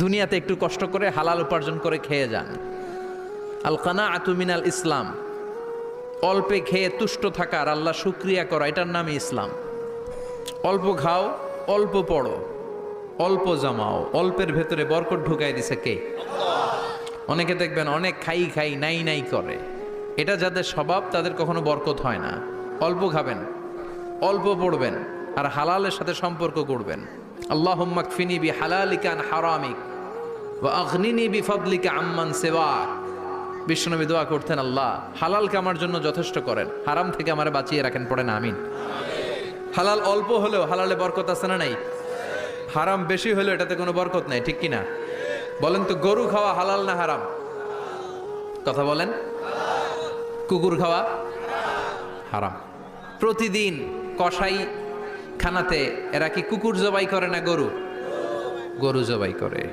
দুনিয়াতে একটু কষ্ট করে হালাল উপার্জন করে খেয়ে যান। আল কানাআতু মিনাল ইসলাম, অল্পে খেয়ে তুষ্ট থাকা আর আল্লাহ শুকরিয়া করা, এটার নামই ইসলাম। অল্প খাও, অল্প পড়ো, অল্প জমাও, অল্পের ভেতরে বরকত ঢুকাই দিছে কে? অনেকে দেখবেন অনেক খাই খাই নাই নাই করে, এটা যাদের স্বভাব তাদের কখনো বরকত হয় না। অল্প খাবেন, অল্প পড়বেন আর হালালের সাথে সম্পর্ক করবেন। আল্লাহুম্মা কফিনি বিহালালিকা আন হারামিক ওয়া আগনিনি বিফাদলিকা আম্মান সিওয়াক। বিশ্বনবী দোয়া করতেন, আল্লাহ হালালকে আমার জন্য যথেষ্ট করেন, হারাম থেকে আমারে বাঁচিয়ে রাখেন। পড়েন আমিন। হালাল অল্প হলেও হালালে বরকত আছে না নাই? হারাম বেশি হলেও এটাতে কোনো বরকত নাই, ঠিক কিনা? বলেন তো, গরু খাওয়া হালাল না হারাম? কথা বলেন। কুকুর খাওয়া হারাম। প্রতিদিন কসাই খানাতে এরা কি কুকুর জবাই করে না গরু? গরু জবাই করে।